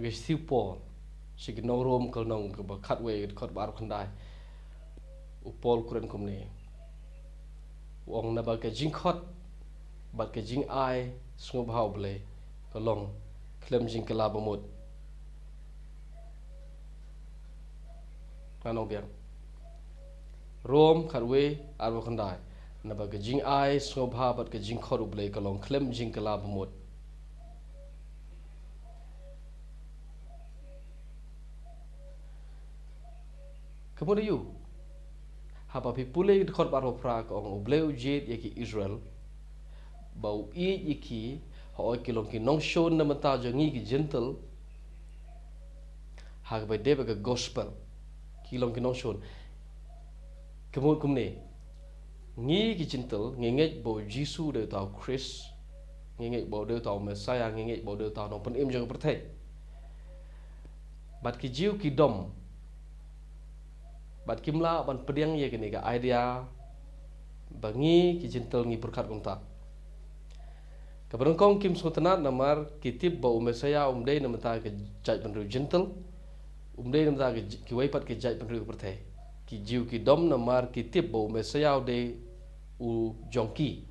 cái siêu Paul chỉ cái nông rom cái nông cái bậc khát về khát bảo khăn đai Paul kuren kum ni wong na ba cái jing khát ba cái jing ai sung bhau ble cái long klem jing cái la bamut anong biang rom khát về bảo khăn đai na ba cái jing ai sung bhau ba cái jing khát ble cái long klem jing cái la bamut kemudian you haba pipule khot baro pra ko obleu jet yaki Israel bau i yaki ho kilong ki nong shon na mata jangi ki gentle hag ba deba ka gospel kilong ki nong shon kemud kumne ngi ki gentle ngenge bo jisu de tau Chris ngenge bo de tau Messiah ngenge bo de tau nong pen im jang perthai bat ki jiu ki dom bat kimla ban pediang ye kini ga idea bangi ki gentle ngi berkat kumta kabarangkong kim sultanat namar kitib ba umesaya umdei namata ke jaj penru gentle umdei namata ki waipat ke jaj penru perthai ki jiu ki dom namar kitib ba umesaya de u jongki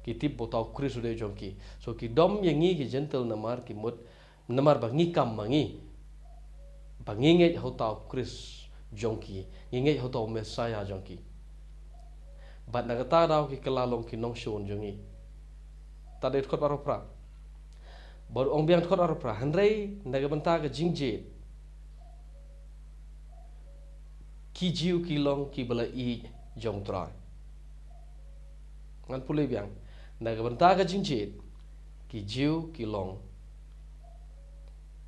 kitib bo tau Chris de jongki so ki dom ye ngi ki gentle namar ki mut namar bangi kam mangi bangi nge ho tau Chris jongki nginge ho to Messiah jongki bat nagata daw ki kelalong ki nong shon jongi tade khot baro pra bor ong biang khot baro pra hanrei naga banta ka jingje ki jiu ki long ki bala i jong trai ngan pule biang naga banta ka jingje ki jiu ki long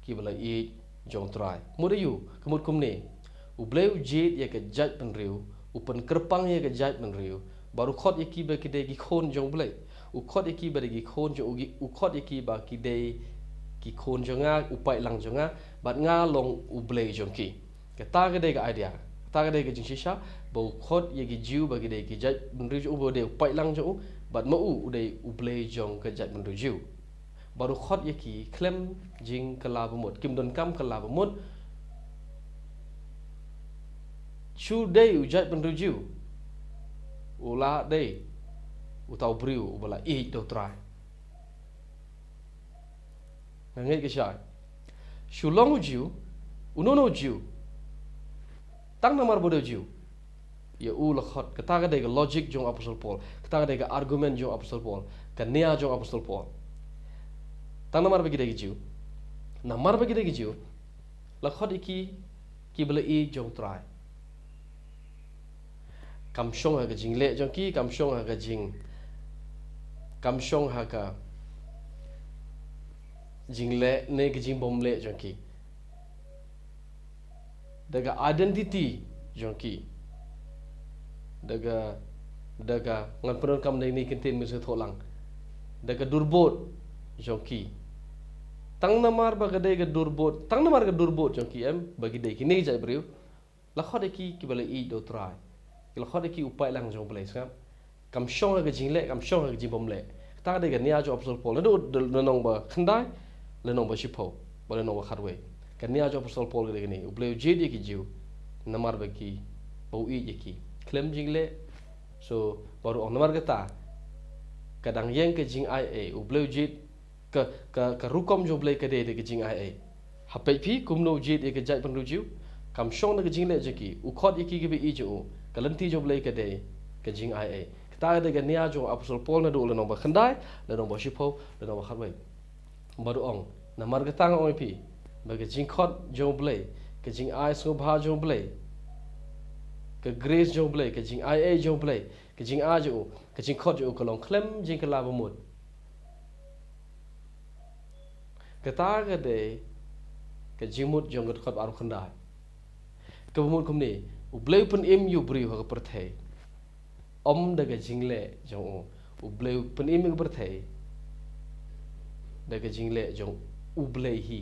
ki bala i jong trai mudayu kemut kumne ubleu jet ya ke jaj penriu upen kerpang ya ke jaj penriu baru khot yaki ba kidai ki khon jong blai u khot yaki ba ki khon jo u khot yaki ba kidai ki khon jonga upai lang jonga bat nga long ublei jong ki ke ta ke dai ka idea ta ke dai ke jing shisha ba u khot yaki jiu ba kidai ki jaj penriu jo bo de upai lang jo bat ma u dai ublei jong ke jaj penriu jiu baru khot yaki klem jing kala bumut kim don kam kala bumut chu day ujat penruju ula day utau briu ubala i do try ngai ke shay shulong uju unono uju tang namar bodo uju ya ula khot kata ga day logic jong apostle Paul kata ga day argument jong apostle Paul kania jong apostle Paul tang namar bagi day uju namar bagi day uju la khot iki ki bala i jong try kam shong ha ga jing le jong ki kam shong ha ga jing kam shong ha ga jing le ne ga jing bom le jong ki daga identity jong ki daga ngan penon kam nei ni kintin mi se tholang daga durbot jong ki tang namar ba ga ga durbot tang namar ga durbot jong ki em bagi dei ki nei jai briu la khode ki bala i do try kalau khode ki upai lang jong blai skam kam shong ga jing le kam shong ga jing bom le ta de ga nia jo apostol Paul le nong ba khandai le nong ba shipo ba le nong ba khatwe ka nia jo apostol Paul ga ni ubleu je de ki jiu namar ba ki bau i je ki klem jing le so baru on namar ga ta kadang yang ke jing ai e ubleu je ka rukom jo blai ka de ke jing ai e hapai phi kumno je de ke jai pang ru jiu kam shong na ga jing le je ki u khot ki ge bi i jo kalanti jo blai ka de ke jing ai ai ta de ga nia jo apostol Paul na do le nong ba khandai le nong ba shipo le nong ba khatwai baru ong na mar ga tang ong pi ba ga jing khot jo blai ke jing ai so bha jo blai ke grace jo blai ke jing ai ai jo blai ke jing a jo ke jing khot jo ko long klem jing ka la ba mut ke ta ga de ke jing mut jo ngot khot ba khandai ke mut kum ni ubleu pen im yu briu ha perthai om daga jingle jong ubleu pen im ga perthai daga jingle jong ublei hi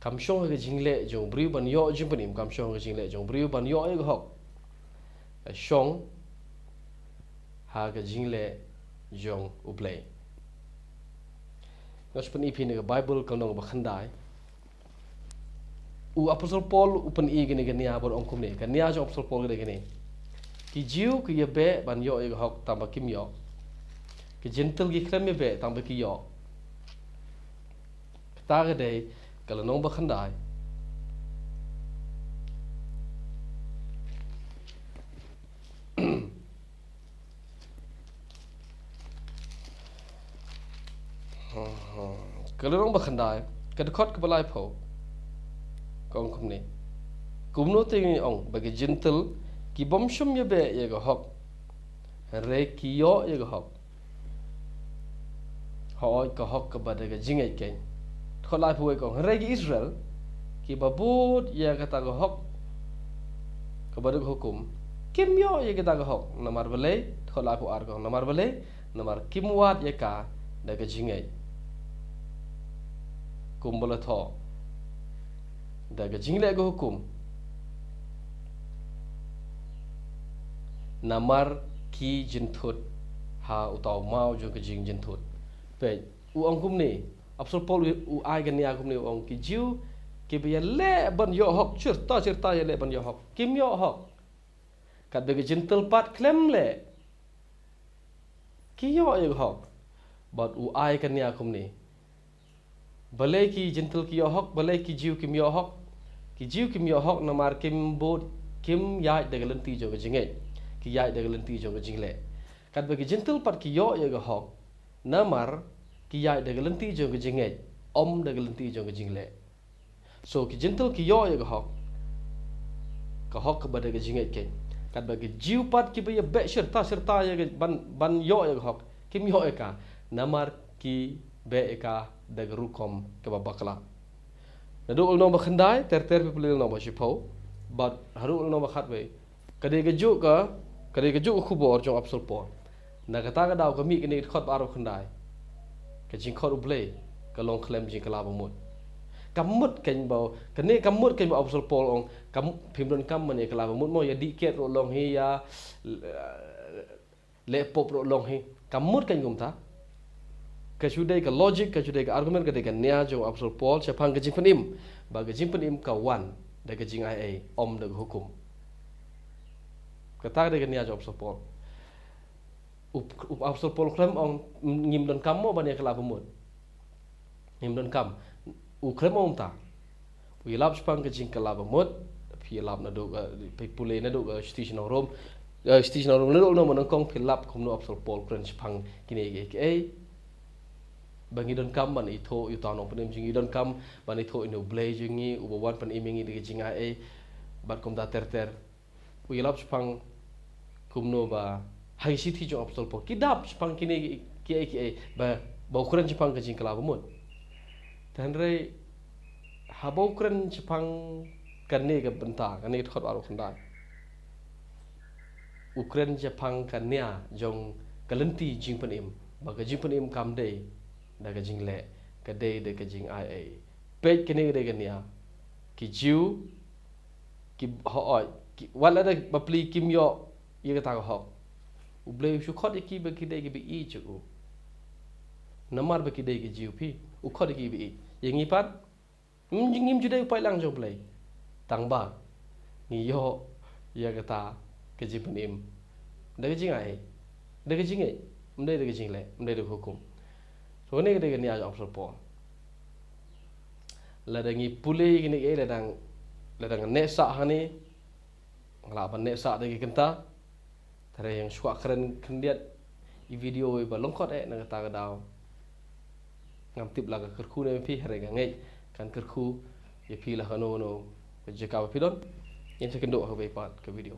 kam shong ga jingle jong briu ban yo jing pen im kam shong ga jingle jong briu ban yo ga hok shong ha ga jingle jong ublei ngas pen ipi ne Bible kal nong bakhandai u Apostle Paul u pen i gini gani abor ongkum ne kan nia jo Apostle Paul gini ki jiu ki ye be ban yo ye hok tamba kim yo ki gentle gi klem ye be tamba ki yo ta ga dei kal nong bakhandai kalau orang berkendai, kedekot ke balai pau, kong kum ni, kumno tingi ong bagi gentle, ki bomshum ye be ye go hok, re ki yo ye go hok, hoi go hok ke bada ke jingai ken, kolai pau ye kong re ki Israel, ki babut ye kata go hok, ke bada hukum, kim yo ye kata go hok, namar balai, kolai pau argo, namar balai, namar kimwat ye ka, daga jingai. Kumbala tho daga jingle go hukum namar ki jinthut ha utaw mau jo ke jing jinthut pe u angkum ni Apostle Paul u ai gan ya kum ni ong ki jiu ki be le ban yo hok certa ya le ban yo hok kim yo hok kat daga jintel pat klem le ki yo yo hok but u ai kan ya kum ni balai ki gentle ki yohok balai ki jiu kim yohok ki jiu kim yohok namar kim bod kim yai de galanti jo jingai ki yai de galanti jo jingle kat bagi gentle pat ki yo ye hok namar ki yai de galanti jo jingai om de galanti jo jingle so ki gentle ki yo ye hok ka hok ka bada jingai ke kat bagi jiu pat ki be be serta ye ban yo ye hok kim yo ye ka namar ki be ka daga rukom ke babakla nadu ulno bakhandai ter pipulil no bashipau but haru ulno bakhatwe kade ga juk khubor jong Apostle Paul na kata ga daw ka mi kini khot baro khandai ka jing khot ublei ka long klem jing kala bamut kamut ken baw kane kamut ken Apostle Paul ong kam phimron kam mane kala bamut mo ya diket ro long hi ya le pop ro long hi kamut ken gumta kasudai ka logic kasudai ka argument ka dekan nia jo Apostle Paul sepang ka jingpenim baga jingpenim ka wan daga jing ai om daga hukum kata dekan nia jo Apostle Paul Apostle Paul klem ong ngim don kam mo bania kala pemut ngim don kam u klem ong ta u ilap sepang ka jing kala pemut pi ilap na do pe pule na do station rom na do no mon kong pilap kum no Apostle Paul kren sepang kini ke bangi don kam ban itho utano penem jingi don kam ban itho ino blay jingi ubawan pan imingi de jinga bat kom da ter u yelap spang kumno ba hai sithi jo Apostle Paul kidap spang kini ki ba baukuran spang ka jingkala bumut tanre habaukuran spang kanne ga benta kanne thot aro khanda Ukraine Japan kanya jong kalanti jingpanim baga jingpanim kam dei daga jingle ka dei de ka jing ai pej kini de gania ki jiu ki ho ki wala da bapli kim yo ye ta ho uble shu khot ki ba ki de ki bi i chu namar ba ki de ki jiu pi u khot ki bi ye ngi pat ngim ju de pai lang jong play tang ba ni yo ye ka ta ka jingpanim daga jing ai daga jing ai mdai daga jingle mdai de hukum so ni ke ni Apostle Paul ladangi pulih gini ke ladang nesa hani ngalapan nesa dagi kenta tare yang suka keren kendiat i video i balongkot na kata daw ngam tip laga kerku ne pi harega ngai kan kerku ye pi la hano no jeka pidon yang sekendok ke pat ke video